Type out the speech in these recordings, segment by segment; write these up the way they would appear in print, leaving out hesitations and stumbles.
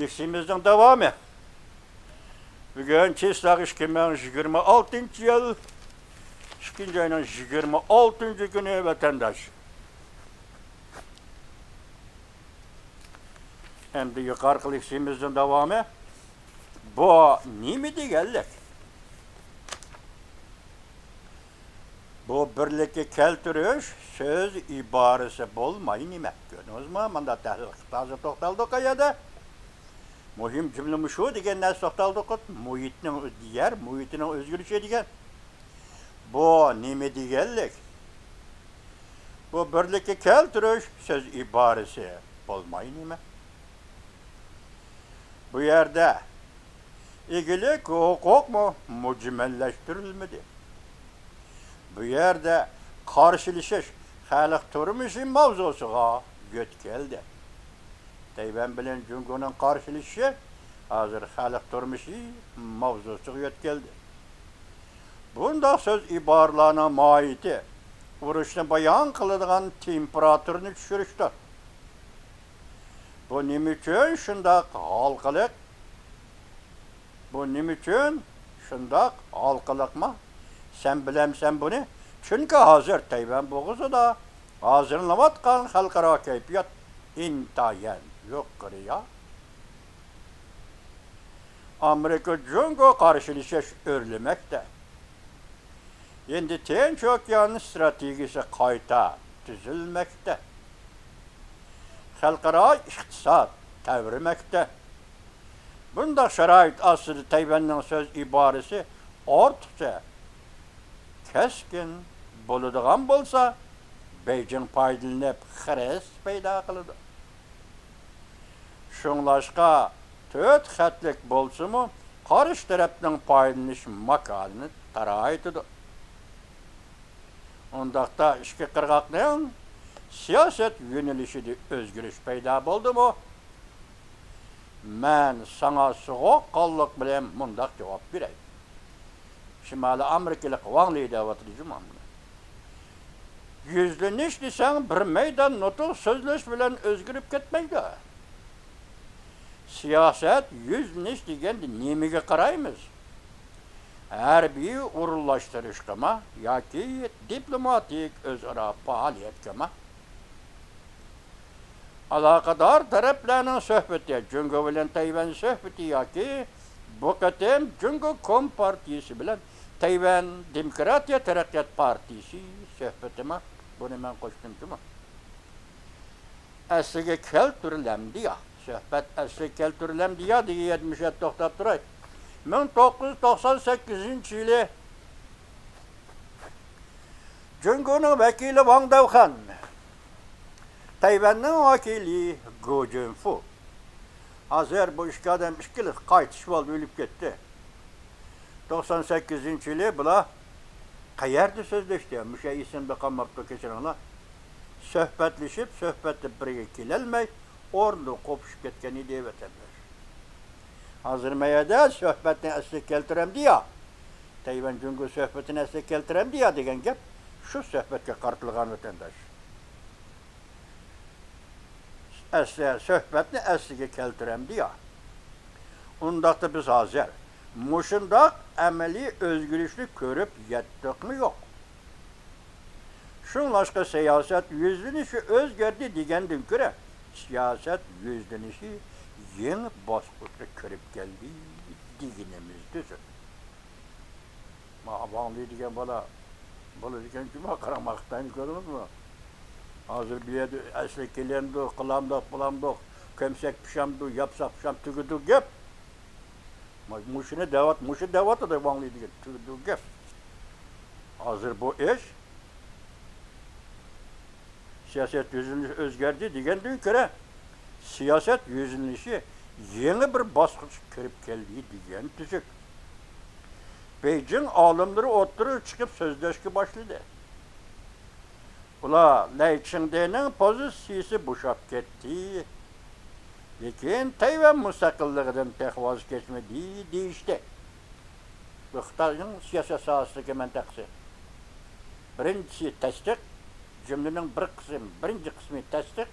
Listемizдің davamı. Bugün Çislak 2026 yıl 2. ayının 26. günü vatandaş. Hem de yukarı listemizin davamı. Bu nimidi geldik? Bu birlikte keltiriş söz ibaresi bolmayı nimet. Görünüz mü? Manda tazı toxtaldık ayada. Muhim cümle şu degen nas toxtaldık. Muhitning diğer muhitinin özgürlüğü degen. Bu nime deganlik? Bu birlikte keltiriş söz ibaresi bolmayı nimet. Bu yerde ilgili hukuk mu mucmelleştirilmedi. Bu yerde karşılaşış halk turmuşu mavzusuga göt geldi. Tayvan bilen Cungo'nun karşılaşışı hazır halk turmuşu mavzusuga göt geldi. Bunda söz ibarlarına maiti vuruşunu bayan kılıdığın temperatürünü düşürüştür. Bu nime üçün şundak halkılık? Bu nime üçün şundak halkılık mı? Sen bilemsen bunu. Çünkü hazır Tayvan boğuzu da hazırlamatkan halkara keyfiyat intayen yok ya. Amerika Cungo karşılaşış örlemekte. Şimdi Tinç Okyanı stratejisi kayta düzülmekte. Halkara iktisat tevrimekte. Bunda şerait asırı Tayvan'ın söz ibaresi ortaça keskin boluduğun bolsa Beijing paydalanıp xires payda kılıdı. Şunlaşka töt xatlik bolsa mı karış tarafının paydalanış makalını taraytıdı. Ondaqda işki qırğaqlığın siyaset yönelişi de özgürlüş payda boldu mu? Men sana soğuk qallık bilen mundaq cevap vereyim. Şimali Amerikalık Wang davatlıcım amına. Yüzleniş desen bir meydan notu sözleş bilen özgürüp ketmeydi. Siyaset yüzleniş degen de nemege qaraymiz. Her bir urullaştırış kama, yaki diplomatik özara faaliyet kama. Alakadar taraflarının söhbeti, Cungo bilen Tayvan söhbeti yaki bu katem Cungo Kompartisi bilen Tayvan Demokratiya Teraqqiyat Partisi söhbetime bunu men koştum ki mi? Asliga keltirilemdi ya, söhbet asli keltirilemdi ya diye 70'e toxtab turay. 1998 yılı Cungo'nun vekili Wang Davxan, Tayvan'ın vakili Go Junfu. Hazır bu iki adam işkilik qaytış oldu, ölüp gitti. 98 yılı bula qayerdi sözleşti. Müşe isim beqamaptı keçirenler. Söhbetleşip, söhbette birge kelelmey, orada kopuşup ketkeni diye vatandaş. Hazır meyada söhbetini asli keltirem diya. Tayvan Cungo söhbetini asli keltirem diya degen gep, şu söhbetke qartılgan vatandaş. Asli söhbetini asliga keltirem diya. Ondaqda biz hazır. Muşundaq əməli özgürlük görüp yettik mi yok. Şunlaşqa siyaset yüzlenişi özgerdi degenden göre siyaset yüzlenişi yeni basqıçta körüp geldi diginimizdir. Avanlı degen bala degen kime qaramaktan gördünüz mü? Hazır bir yerde asli kelendu, qılamdıq, bulamdıq, kömsek pişamdu, yapsak pişam, tügüdük gep. Muşine davat, muşu davatı da avanlı degen tügüdük gep. Hazır bu iş siyaset yüzünlüğü özgerdi degenden göre siyaset yüzünlüğü yeni bir basqıç kirip geldi degen tüzük. Beijing alimleri oturup çıkıp sözleşki başladı. Ula Lei Ching-te'nin pozisiyası boşap gitti. Lekin Tayvan müstakillığından pek vazgeçmedi deyişti. Bu Xitayning siyaset sahasındagi mantaqasi. Birinchisi tasdiq, cümlenin birinci kısmı tasdiq,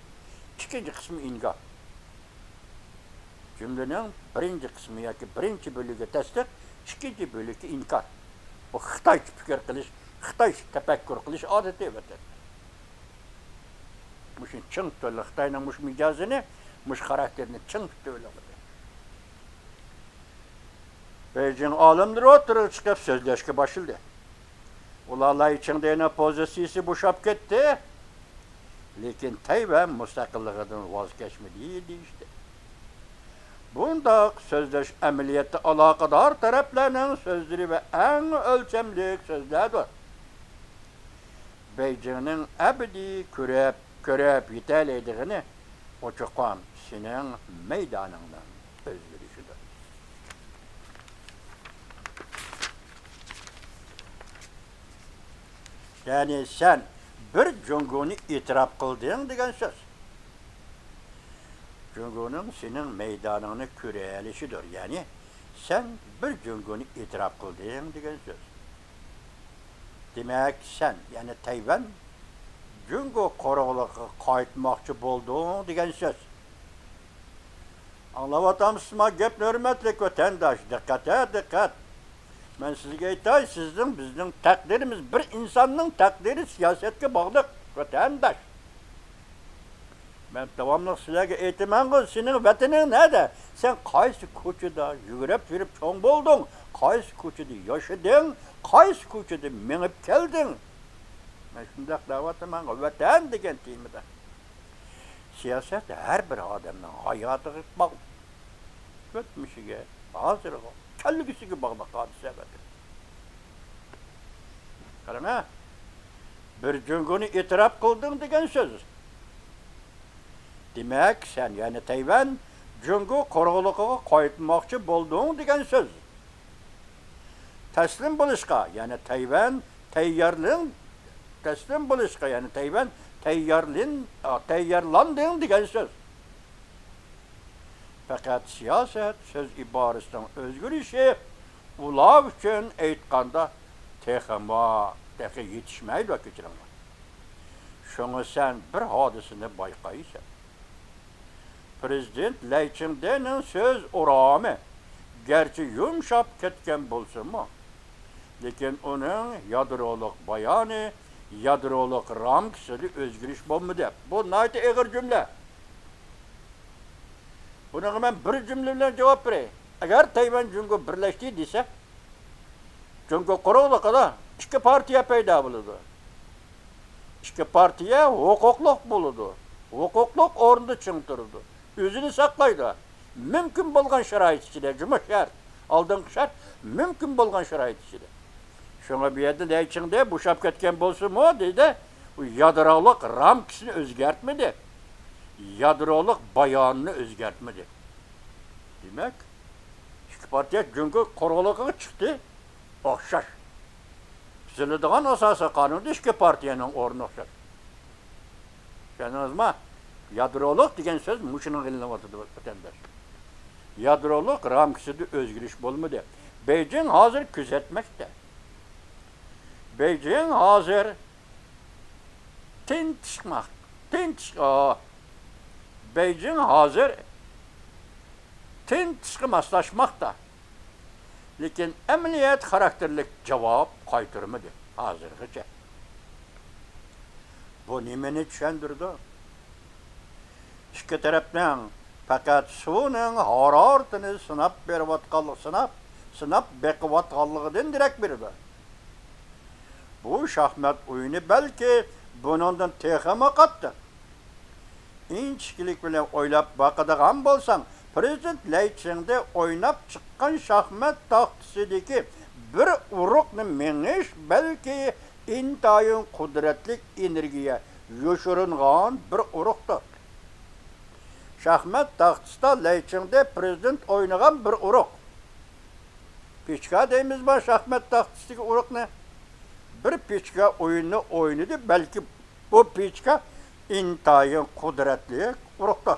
ikinci kısmı inkar. Cümlenin birinci kısmı yoki birinchi bölügi tasdiq, ikkinchi bölügi inkor. Bu Xitoy fikr qilish, Xitoy tafakkur qilish odati evatadi. Mushin ching to'la Xitoyning mush mijozini, mush xarakterini ching to'ladi. Beijing olimlari o'tirib chiqib so'zlashga boshladi. Ularlar ichidagi pozitsiyasi bo'shab ketdi. Lekin Tayvan mustaqilligidan voz kechmadi deyishdi. Bundaq so'zlash amaliyotda aloqador taraflarning so'zlari va eng o'lchamli so'zlardir. Beijingning abadiy ko'rib yetalaydigini ochiqam sening maydoningdan o'zgarishidir. Ya'ni sen bir Junguni e'tirof qilding degan so'z. Junguning sening maydoningni ko'raylishidir. Ya'ni sen bir Junguni e'tirof qilding degan so'z. Demak sen, ya'ni Tayvan Jungo qo'rg'iligiga qaytmoqchi bo'lding degan so'z. Anlayapsizmi? Gapni hurmatli vatandosh, diqqat. Men sizga aytay, bizning taqdirimiz bir insonning taqdiri siyosatga bog'liq vatandosh. Men davomli sizlarga aytaman-ku, sening vataning nada? Sen qaysi ko'chada yugurib yurib cho'ng bo'lding? Qaysi ko'chada yashading? Qaysi ko'chada minib kelding? Men shunday da'vataman, vatan degan temada. Siyosat har bir odamning hayotiga bog'liq. O'tmishiga, hozirga, kelgisiga bog'liq hodisa. Qarang, bir Junguni e'tirof qilding degan so'z. Demak, sen, ya'ni Tayvan Jungo qo'rg'iligiga qaytmoqchi bo'lding degan so'z. Taslim bo'lishga, ya'ni Tayvan taslim bo'lishga, ya'ni Tayvan tayyorlanding degan so'z. Faqat siyosat so'z iborasidan o'zgarishi ular uchun aytganda texi yetishmaydi kechiringlar. Shunga sen bir hodisani bayqaysan. Prezident Lay Ching-dening so'z o'rami garchi yumshab ketgan bo'lsa-mu, lekin uning yadroliq bayoni, yadroliq ramkasida o'zgarish bo'lmadi. Bu nayta og'ir jumla. Buna men bir jumla bilan javob beray. Agar Tayvan Jungo birlashdi desa, Jungo qo'rg'iliqida ikki partiya paydo bo'ladi. Ikki partiya huquqliq bo'ladi. Huquqliq o'rnida ching turadi. O'zini saqlaydi. Mumkin bo'lgan sharoit ichida, juma shart, oldingi shart mumkin bo'lgan sharoit ichida. Shunga bu yerda Laychingda bo'shab ketgan bo'lsa-mu, deydi, u yadroliq ramkasini o'zgartmadi. Yadroliq bayonini o'zgartmadi. Demak, ikki partiya Jungo qo'rg'iligiga chiqdi, o'xshash. Tuziladigan asosiy qonunda ikki partiyaning o'rni o'xshash. Tushundingizmi? Yadroliq degan so'z mushuni qilinayotdi vatandosh. Yadroliq ramkasida o'zgarish bo'lmadi. Beijing hozir kuzatmoqda. Beijing hozir Beijing hozir tinchishga moslashmoqda. Lekin amaliyat xarakterli javob qaytarmadi hozirgacha. Bu nimani tushundirdi? İki tarafdan faqat suvning haroratini sinab beqiyotganligidan darak berdi. Bu shaxmat o'yini balki bundan texama qattiq. İnchkilik bilan o'ylab boqadigan bo'lsam, Prezident Lay Ching-de o'ynab chiqqan shaxmat taxtasidagi bir uruqni mingish balki intayin qudratli energiya yoshiringan bir uruqdir. Shaxmat taxtasida Lay Ching-de prezident o'ynagan bir uruq. Pechka deymizmi shaxmat taxtasidagi uruqni? Bir pechka o'yinni o'ynadi, balki bu pechka intayin qudratli uruqdir.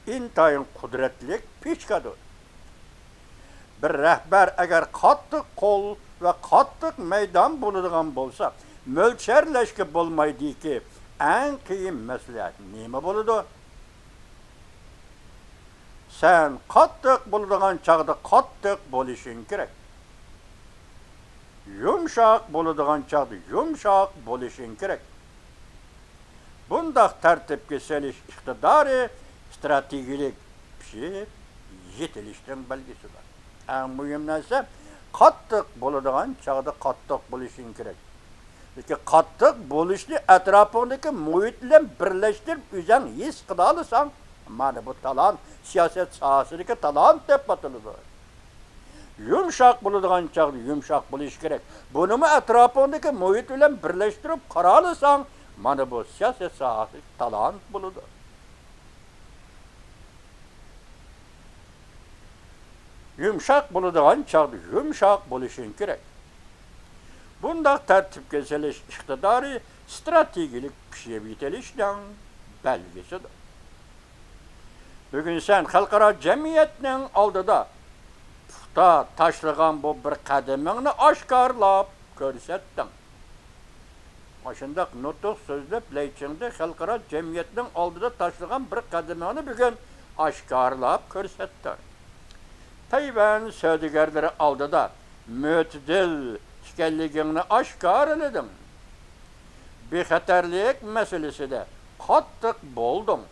İntayin qudratli pechkadir. Bir rahbar agar qattiq qo'l va qattiq maydon bo'ladigan bo'lsa, mo'lcharlashga bo'lmaydiki, eng qiyin masala nima bo'ladi? Sen qattiq bo'ladigan chaqda qattiq bo'lishing kerak. Yumshoq bo'ladigan chaqda yumshoq bo'lishing kerak. Bundaq tartibga selish iqtidori strategik pishib yetilishning belgisidir. Eng muhim narsa qattiq bo'ladigan chaqda qattiq bo'lishing kerak. Lekin qattiq bo'lishni atrofingdagi muhit bilan birlashtirib o'zing his qila olasan. Mana bu talant, siyosat sohasidagi talant deb ataladi. Yumshoq bo'ladigan chaqda yumshoq bo'lish kerak. Buni atrofingdagi muhit bilan birlashtirib qara olasan. Mana bu siyosat sohasidagi talant bo'ladi. Yumshoq bo'ladigan chaqda yumshoq bo'lishing kerak. Bundaq tartibga selish iqtidori strategik pishib yetilishning belgisidir. Bugun sen xalqaro jamiyatning oldida puxta tashlagan bu bir qadamingni oshkorlab ko'rsatding. Oshundaq nutq so'zlab laychingda xalqaro jamiyatning oldida tashlagan bir qadamingni bugun oshkorlab ko'rsatding. Tayvan savdogarlari oldida mo'tadil ekanligingni oshkorlading. Bexatarlik masalasida qattiq bo'lding.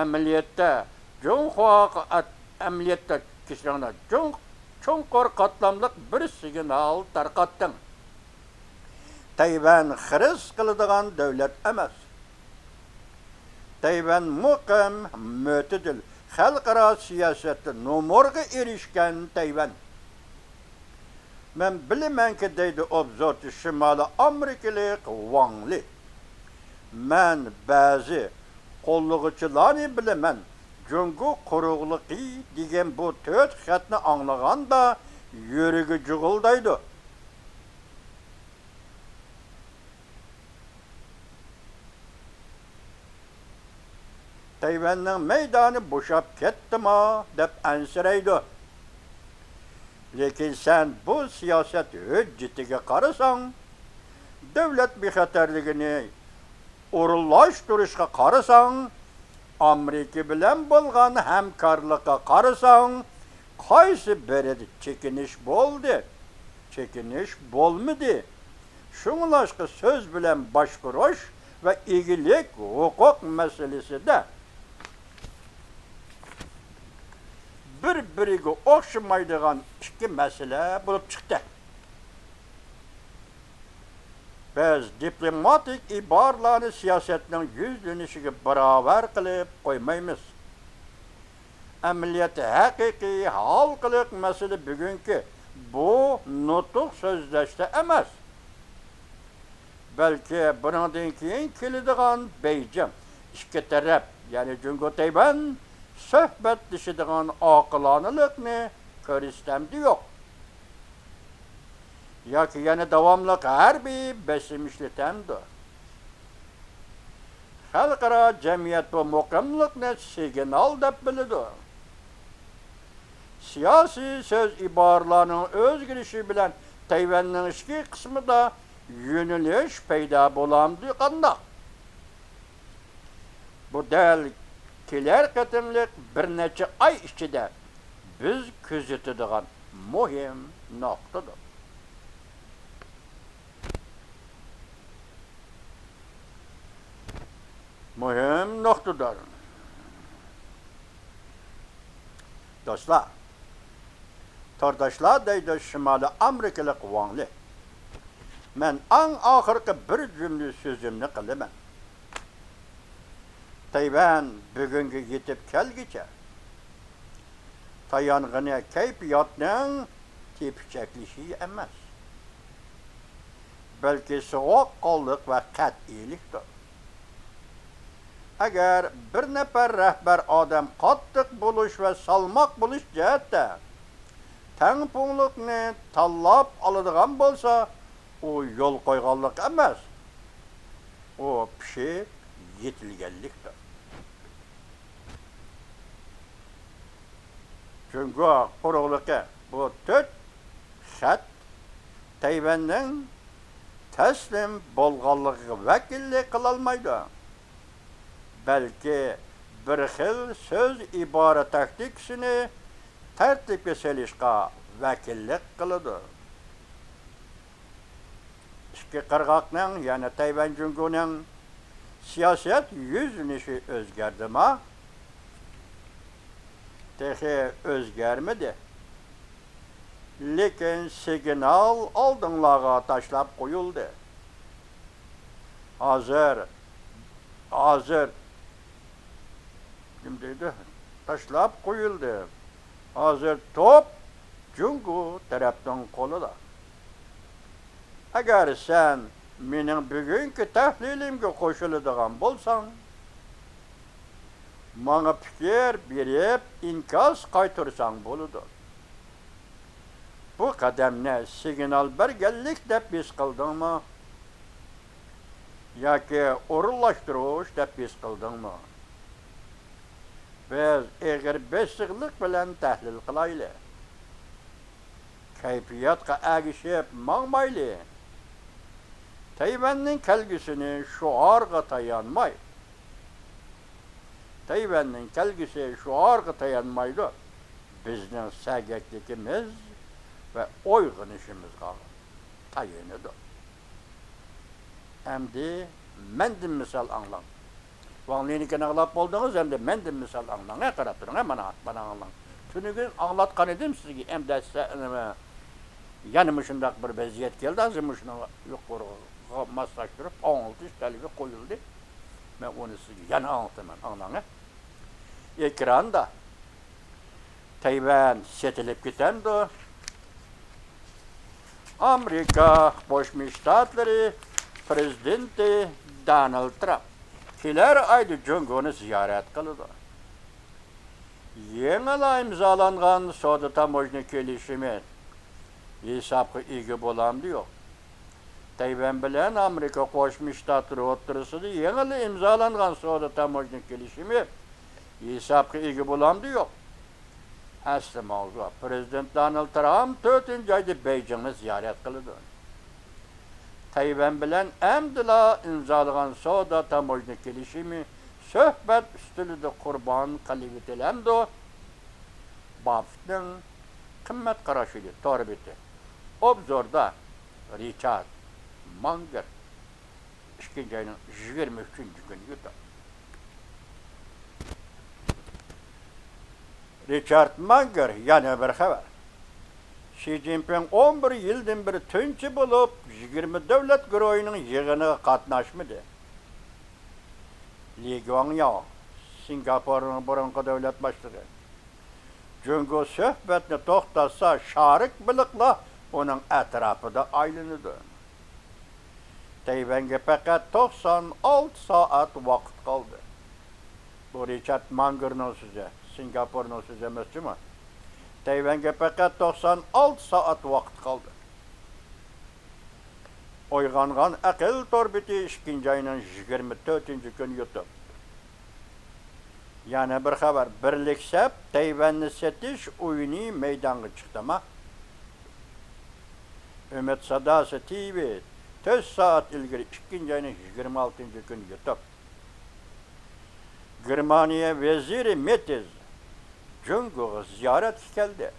Amaliyotda kishilariga cho'nqur qatlamliq bir signal tarqatding. Tayvan xiris qiladigan davlat emas. Tayvan muqim, mo'tadil xalqaro siyosatda no'morga erishgan Tayvan. Men bilamanki deydi obzorchi Shimoliy Amerikalik Wang Li. Men ba'zi qo'llag'uchilarni bilaman. Jungo quruqligi degan bu 4 xatni anglaganda yuragi jug'ildaydi. Tayvanning maydoni bo'shab ketdimi deb ansiraydi. Lekin sen bu siyosat hujjatiga qarasan, davlat bexatarligini o'rinlashtirishga qarasan, Amerika bilan bo'lgan hamkorlikqa qarasan, qaysi birida chekinish bo'ldi, chekinish bo'lmadi. Shunglashqa so'z bilan boshqarish va egilik huquq masalasida bir-biriga o'xshamaydigan ikki masala bo'lib chiqdi. Biz diplomatik iboralarni siyosatning yuzlanishiga barobar qilib qo'ymaymiz. Amaliyotda haqiqiy xalqlik masala bugungi bu nutq so'zlashda emas. Balki bundan keyin keladigan Beijing ikki taraf, ya'ni Jungo Tayvan suhbatlashadigan oqilonlikni ko'rstamdi yo'q. Yoki yana davomli harbiy besim ishlatamdi. Xalqaro jamiyat bu muqimlikni signal deb biladi. Siyosiy so'z iboralarning o'zgarishi bilan Tayvanning ichki qismida yo'nalish paydo bo'lamdi qandoq? Bu dal kelar qatimliq bir necha oy ichida biz kuzatadigan muhim nuqtadir. Muhim nuqtadir. Do'stlar, tordoshlar deydi Shimoliy Amerikalik Wang Li. Men eng oxirgi bir jumla so'zimni qilaman. Tayvan bugunga yetib kelgicha tayanğını kayfiyatning tepkichaklishi emas, balki sovuqqonlik va qat'iylikdir. Agar bir nafar rahbar odam qattiq bo'lish va salmoq bo'lish jihatda tangpunlikni tanlab oladigan bo'lsa, u yo'l qo'yganlik emas, u pishib yetilganlikdir. Çünkü quruqligi bu 4 xat Tayvanning taslim bo'lganligiga vakillik qila olmaydi. Balki bir xil söz ibora taktikasini tartibga solishga vakillik qiladi. Ikki qirg'oqning, ya'ni Tayvan Junguning siyosat yuzlanishi o'zgardimi? Texi o'zgarmadi. Lekin signal oldinlarga tashlab qo'yildi. Hozir kim deydi? Tashlab qo'yildi. Hozir top Jungu tarafdan qo'lida. Agar sen mening bugungi tahlilimga qo'shiladigan bo'lsang, menga fikr berib, inkos qaytarsang bo'ladi. Bu qadamni signal berganlik deb his qildingmi? Yoki o'rinlashtirish deb his qildingmi? Biz eg'ir besiqlik bilan tahlil qilaylik. Kayfiyatga agishib mangmayli. Tayvanning kelgusini shuorga tayanmay. Tayvanning kelgusi shuorga tayanmaydi. Bizning sagakligimiz ve oyg'inishimizga tayinidi. Endi mendim misal anglang. Vangliniki anglab bo'ldingiz, endi mendim misal anglang. Qarab turing, mana anglang. Tunugün anglatgan edim sizga, endi yana shundaq bir vaziyat keldi, hozir shuni yuqoriga maslashtirib, anglatish talibi qo'yildi. Men uni sizga yana anglataman, anglang. Ekranda Tayvan setilib ketamdi. Amerika Qo'shma Shtatlari prezidenti Donald Trump kelar oyda Junguni ziyorat qildi. Yangi imzolangan savdo tamojna kelishimi hisobga ega bo'lamdi yo'q. Tayvan bilan Amerika Qo'shma Shtatlari o'rtasida yangi imzolangan savdo tamojna kelishimi hisobga ega bo'lamdi yo'q. Asli mavzu Prezident Donald Trump 4-oyda Beijingni ziyorat qildi. Tayvan bilan amdila imzolagan savdo tamojna kelishimi suhbat ustida qurbon qilib o'tilamdi. Baftning qimmat qarashiga to'g'ri beti. Obzorda Richard Munger 2-oyning 23-kuni yutdi. Richard Munger yana bir xabar. Xi Jinping 11 yildan beri tunchi bo'lib 20 davlat guruhining yig'iniga qatnashmadi. Li Guangyao, Singapurning burungi davlat boshlig'i. Jungu suhbatni to'xtatsa, sharik biliqlar uning atrofida aylanadi. Tayvanga faqat 96 soat vaqt qoldi. Bu Richard Mungerning so'zi. Singapurning so'zi emasmi? Tayvanga faqat 96 soat vaqt qoldi. Uyg'ongan aql torbiti 2-oyning 24-kuni yutib. Yana bir xabar, birleksab Tayvanni setish o'yini maydonga chiqdimi? Umid Sadosi TV 4 soat ilgari 2-oyning 26-kuni yutib. Germaniya veziri Metz Jungu'ga ziyorat keldi.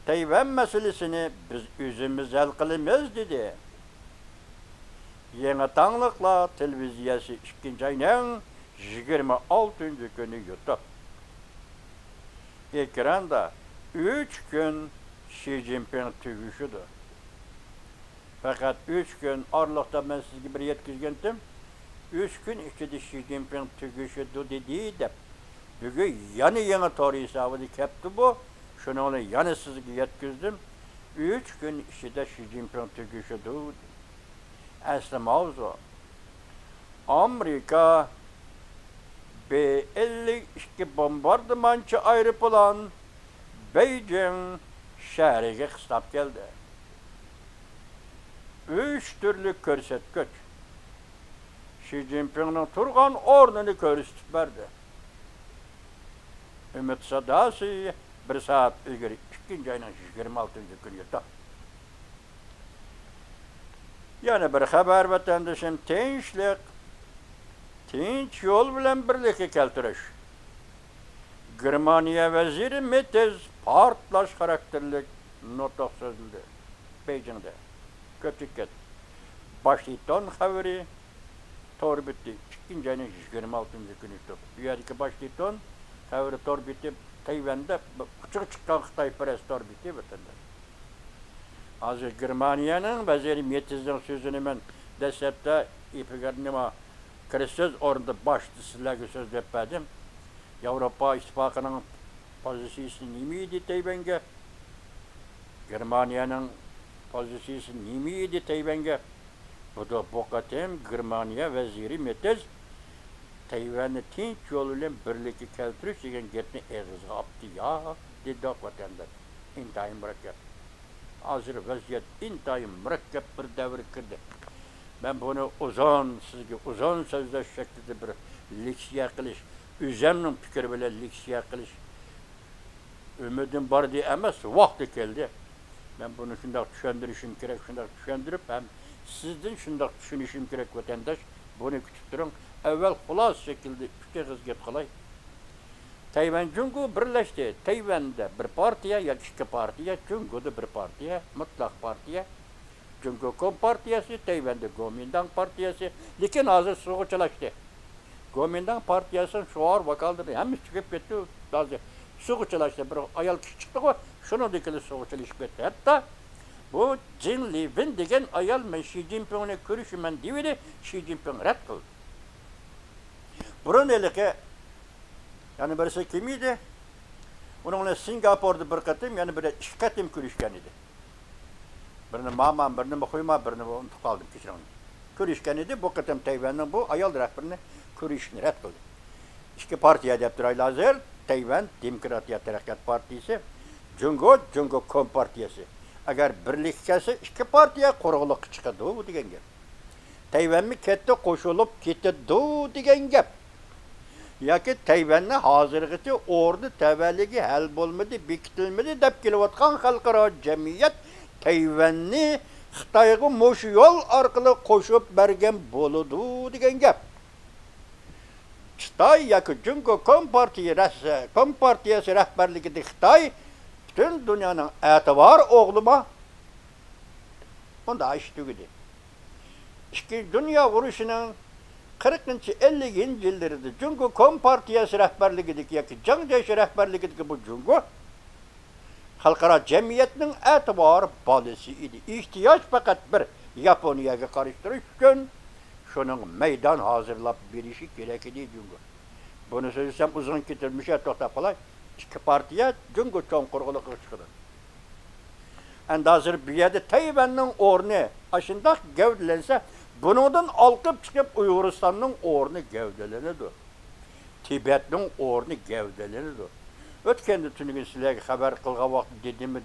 Tayvan meselesini biz o'zimiz hal qilamiz dedi. Yangi tangliqlar televiziyasi 2-oyning 26-kuni yutib. Ekranda 3 kun Xi Jinping tugushidir. Fakat 3 gün orliqda men sizga bir yetkazgandim. 3 gün ichida Xi Jinping tugushidir dedi deb. Bugun yana yangi tarix hisobida kelibdi bu. Shuni yana sizga yetkazdim. 3 gün ichida Xi Jinping tugushidir. Asli mavzu Amerika B-52 bombardımanchi aeroplan Beijing shahriga qislab keldi. 3 turli ko'rsatkich Xi Jinpingning turgan o'rnini ko'rsatib berdi. Umid Sadosi 1 soat ilgari 2-oyning 26-kuni yutdi. Yana bir xabar vatandoshim, tinch yol bilen birlikte keltiriş. Germaniya veziri Metez partlaş karakterli notak sözlü Beijing'de. Kötüket. Başlayton haberi tor bitti. İkinci ayının 26. günü tuttu. Dünyadaki başlayton haberi tor bitti. Tayvan'da küçük çıkan Xitay pres tor bitti vatandaş. Hazır Germaniya'nın veziri Metez'den sözünü ben desepte ipigarnıma kriz orada başlı sizlerle söz yapmadım. Avrupa İttifakı'nın pozisyonu nimiydi Tayvan'a? Germaniyanın pozisyonu nimiydi Tayvan'a? Bu da bu kadar Germaniya veziri Metez Tayvan'ı tinç yoluyla birlikte keltiriş için gitni eğizge yaptı ya dedi vatandaş. İntayın mürekkep. Hazır vaziyet intayın mürekkep bir devir kırdı. Ben bunu uzun sözler şeklinde bir liksiye kılış, üzerinin fikri bile liksiye kılış, ümidim var diye emez, vakti geldi. Ben bunu şundak düşündürüşüm gerek, şundak düşündürüp hem sizden şundak düşünüşüm gerek vatandaş, bunu küçüktürün. Evvel hulas şekilde iki hızget kolay. Tayvan Cungu birleşti. Tayvan'da bir partiye ya iki partiye, Cungu'da bir partiye, mutlak partiye. Cungu Kompartiyası, Tayvan'da Kuomintang Partiyası, lakin hazır soğuçalaştı. Kuomintang Partiyası'nın şuar vakaldır, hem çıkıp gitti, hazır soğuçalaştı. Bir ayal kişi çıktı o, şunu dikili soğuçalaşıp gitti. Hatta bu Jin Li-wen degen ayal men Xi Jinping'le görüşümen dividi, Xi Jinping red kıldı. Burun elike, yani birisi kimiydi? Onunla Singapur'da bir katım, yani bir iki katım görüşken idi. Birini mamam, birini muhuyma, birini unutub kaldım keçiren. Görüşken idi, bu katım Tayvan'ın bu ayal rəhbərini görüşünü red kıldı. İki partiya deyiptir hazır, Tayvan Demokratiya Tərəqqat Partisi, Cungu Kompartiyası. Eğer birlikçesi iki partiya kuruluk çıkadı bu degen gep. Tayvan mı kette koşulup gitti degen gep. Ya ki Tayvan'ın hazırgıtı ordu təvəlligi hal bolmadı, bekitilmedi dep kelivatkan halkara cemiyet Tayvan'ı Xitayga moş yol arkalı koşup bergen boludu degen gep. Xitay ya ki Cungu Kompartiyası rəhbərligidi Xitay bütün dünyanın etibar oğluma onda iştügüdü. İşte dünya vuruşunun 40. 50. yıllarında Cungu Kompartiyası rəhbərligidik ya ki Jiang Zemin rəhbərligidik bu Cungu halkara cemiyetinin etibar balısı idi. İhtiyaç fakat bir Japonya'ya karıştırış için şunun meydan hazırlap bir işi gerek idi Cungu. Bunu söylesem uzun getirmiş ya tohtap kolay. İki partiye Cungu çoğun kurguluk çıkıdır. En hazır bir yerde Tayvan'ın ornu aşında gövdelense bunun alkıp çıkıp Uyguristan'ın ornu gövdelenidir. Tibet'in ornu gövdelenidir. Ötkendi tünügün sizlerge haber kılga vakti dedim mi?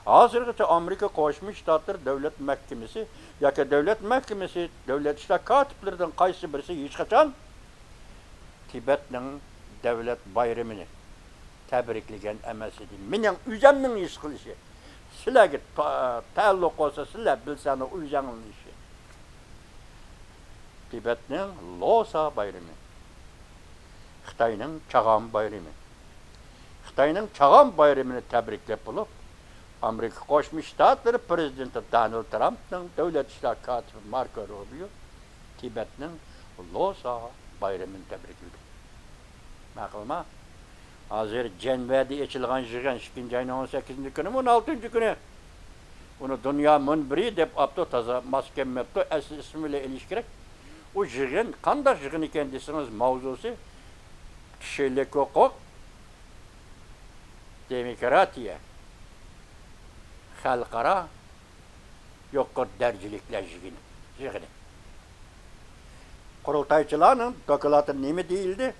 Hazırgıtı Amerika Koşmuş Ştatlar Devlet Mahkemesi ya ki Devlet Mahkemesi devlet işte katiplerden kaysı birisi hiç kaçan Tibet'in devlet bayramını təbrikləgən əməsi deyil. Minin üzəmnin iş qılışı. Sizlərə təalluq olsa, sizlər bilsən o üzəmnin işi. Tibet'in Lhasa bayramı. Xitayının Çağan bayramı. Xitayının Çağan bayramını təbrikləb olub, Amerika Qoşmuş Ştatları Prezidenti Donald Trump'ın Devlet İşlər katibi Marco Rubio Tibet'in Lhasa bayramını təbriklədi. Maqılma? Hazır Cenver'de açılgan jığın 2. ayın 18. günü, 16. günü. Onu dünya münbiri deyip apto taza maskem mepto ismiyle ilişkirek. O jığın, kanda jığını kendisiniz mavzusu, kişilik hukuk, demokratiya, halkara, yokkur dercilikler jığını. Kurultayçılarının dokulatı nemi değildi?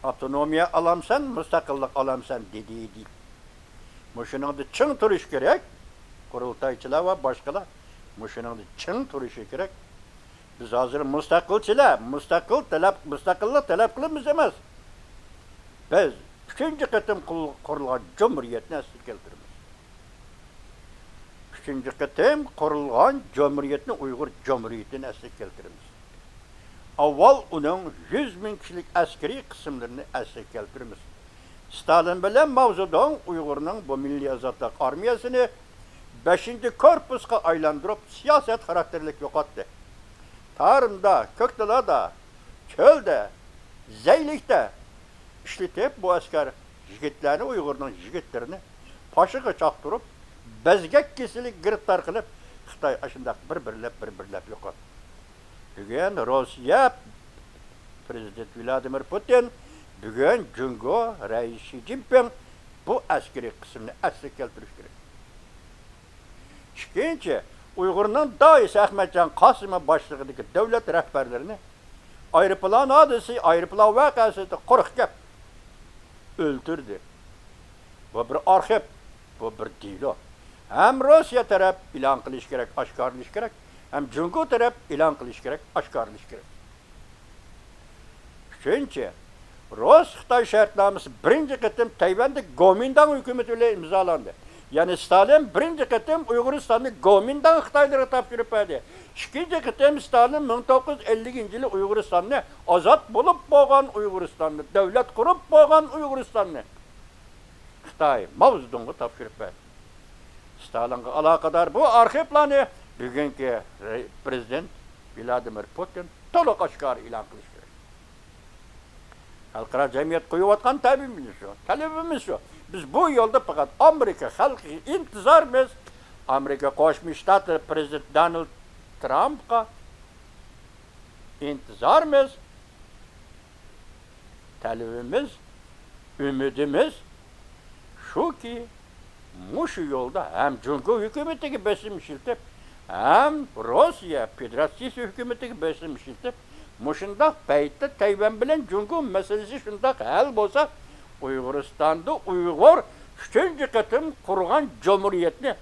Otonomiya alamsan, müstakillik alamsan dediği değil. Muşunun da çın turuş gerek, kurultayçılar ve başkalar. Muşunun da çın turuşu gerek. Biz hazır müstakilçiler, müstakillik talep kılımız emez. Biz üçüncü kıtım kurulan cumhuriyetine esir keltirimiz. Üçüncü kıtım kurulan cumhuriyetine Uygur cumhuriyetine esir keltirimiz. avval onun 100 bin kişilik askeri kısımlarını esir keltirimiz. Stalin bilen Mao Zedong Uygur'un bu Milli Azadlık Armiyasını 5. korpuska aylandırıp siyaset karakterlik yokattı. Tarımda, Kökdala'da, çölde, Zeylik'te işletip bu asker yigitlerini, Uygur'un yigitlerini paşığı çaktırıp bezgek kesilik giriftar kılıp Xitay aşındak bir-birlep yokattı. Bugün Rusya Prezident Vladimir Putin, bugün Cungo Reis Xi Jinping bu askeri kısmını esir keltiriş gerek. İkinci, Uygur'un Dais Ahmetcan Kasım'ın başlığındaki devlet rehberlerini ayrıpılan hadisi, ayrıpılan vakası da koruk gep öldürdü. Bu bir arxip, bu bir değil o. Hem Rusya taraf ilan kılış gerek, aşkarlış gerek, hem Cungo taraf ilan kılış gerek, aşkarlış gerek. Üçüncü, Rus-Xitay şartnaması birinci kıtım Tayvan'da Kuomintang hükümetiyle imzalandı. Yani Stalin birinci kıtım Uyguristan'da Kuomintang Xitaylara tapşırıp verdi. İkinci kıtım Stalin 1950 yılı Uyguristan'da azat bulup boğan Uyguristan'da, devlet kurup boğan Uyguristan'da Xitay, Mao Zedong'a tapşırıp verdi. Stalin'e alakadar bu arxivlarını bugünkü Prezident Vladimir Putin to'liq aşkar ilan qilish kerak. Xalqaro jamiyat qo'yayotgan talabimiz shu. Biz bu yo'lda faqat Amerika xalqiga intizormiz. Amerika Qo'shma Shtatlar Prezidenti Donald Trumpga intizormiz. Talabimiz, umidimiz shuki, mushu yo'lda hem Cungo hükümetiga besim ishiltib, hem Rusya Federatsiyasi hükümetiga besim ishiltib, mushundaq paytda Tayvan bilan Cungo masalasi shundaq hal bo'lsa, Uyg'uristonda Uyg'ur 3-chi qatim qurgan jumhuriyatni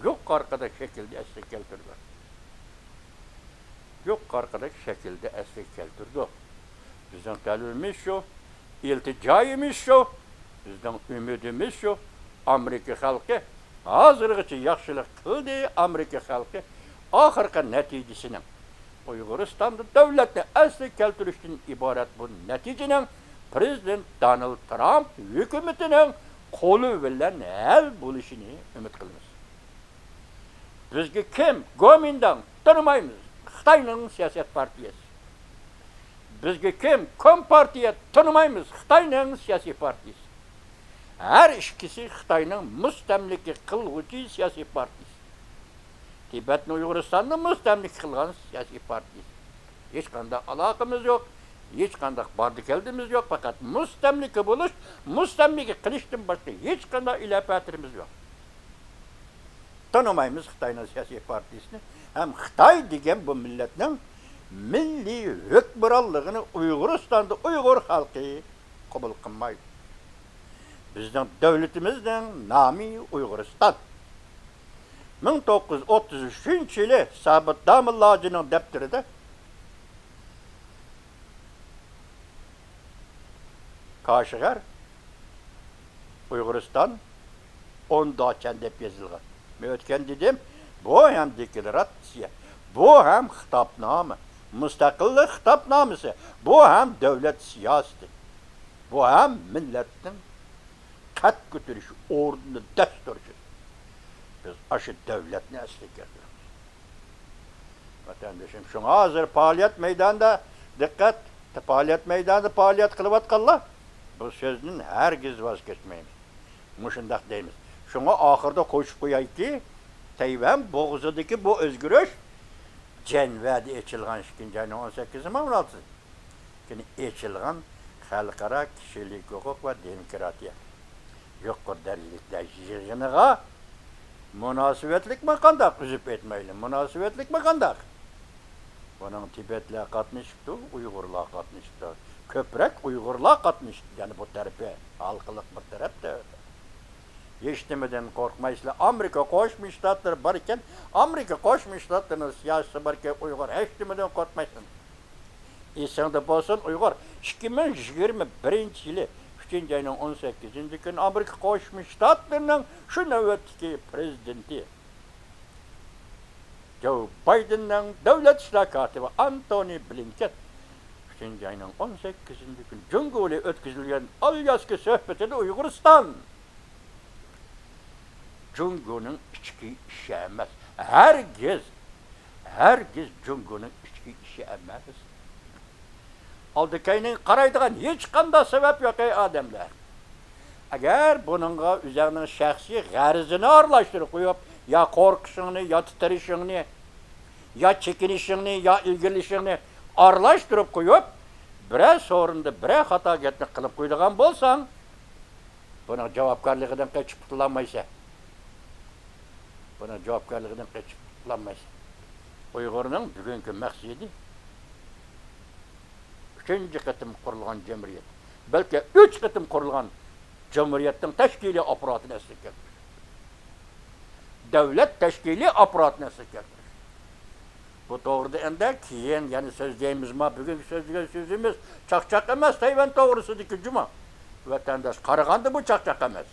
yuqorqidek shaklda asli keltirdi. Yuqorqidek shaklda asli keltirdi. Bizning talabimiz shu, iltijoyimiz shu, bizning umidimiz shu. Amerika xalqi hozirgacha yaxshilik qildi. Amerika xalqi oxirgi natijasini Uyg'uristonda davlatni asli keltirishdan iborat bu natijaning Prezident Donald Trump hukumatining qo'li bilan hal bo'lishini umid qilamiz. Bizga kim Kuomintang tanımaymiz. Xitoyning siyosat partiyasi. Bizga kim Kompartiya tanımaymiz. Xitoyning siyosiy partiyasi. Her ikisi Xitoyning mustamlika qiluvchi siyosiy partiyasi. Tibetni Uyg'uristonda mustamlika qilgan siyosiy partiyasi. Hech qanday aloqamiz yo'q, hech qanday bordi keldimiz yo'q, faqat mustamlika bo'lish, mustamlika qilishdan boshqa hech qanday ilofatimiz yo'q. Tanımaymiz Xitoyning siyosiy partiyasini. Hem Xitoy degan bu millatning milliy hukmronligini Uyg'uristonda Uyg'ur xalqi qabul qilmaydi. Bizning davlatimizning nomi Uyg'uriston. 1933-yili Sabit Damillajining daftarida Kaşgar Uyg'uriston 10 doçan deb yozilgan. Men o'tgan dedim, bu ham deklaratsiya, bu ham xitobnoma, mustaqillik xitobnomasi, bu ham davlat siyosati, bu ham millatning qat ko'tarish o'rnini dasturchi. Biz aşı devletini asli keltiramiz. Vatandaşım, şuna hozir faaliyet meydanida dikkat, faaliyet meydanida faaliyet qilayotganlar bu sözünün hergiz vazgeçmeyimiz. Muşundaq deymiz. Şuna ahırda qo'shib qo'yayki, Tayvan bo'g'zidagi bu o'zgarish Jenvada echilgan 2-18-16 kuni echilgan xalqaro kishilik huquq va demokratiya yuqori darajada yig'iniga munosabatlik mi qandaq uzib etmayli? Munosabatlik mi qandaq? Bunun Tibetler qatnashibdi, Uyg'urlar qatnashibdi. Ko'proq Uyg'urlar qatnashdi. Yani bu tarafi halqılık bir tarafda. Hech nimadan qo'rqmaysizlar. Amerika Qo'shma Shtatlar bor ekan, Amerika Qo'shma Shtatlarining siyosati bor ekan, Uyg'ur hech nimadan qo'rqmaysan. Esingda bo'lsin, Uyg'ur 2021-yili 3-ayning 18-kuni Amerika Qo'shma Shtatlarining shu navbatdagi prezidenti Joe Bidenning davlat ishlar kotibi Antony Blinken 3. ayının 18. günü Cunguli ötküzülgen Alyaska söhbetini Uygurustan. Cungu'nun içki işi emez. Hergiz Cungu'nun içki işi emez. Aldikayının qaraydigan hiç qanda sebep yok ey adamlar. Eğer bununla üzerinin şahsi garizini arlaştırıp koyup ya korkuşunu, ya titrişini, ya çekinişini, ya ilgilişini arlaştırıp koyup bire sorunda bire hata getmek kılıp koyduğun bolsan bunun cevapkarlığından kaçıp tutulanmaysa Uygur'un bugünkü məqsidi 3. qıtım kurulgan cemriyet. Belki 3 qıtım kurulgan cemriyetin teşkili aparatını eslik etmiş. Devlet teşkili aparatını eslik etmiş. Bu doğruda ende kiyen yani sözleyimiz ma bugünkü sözümüz çakçak emez Tayvan doğrusu ki cuma. Vatandaş karıgandı bu çakçak emez.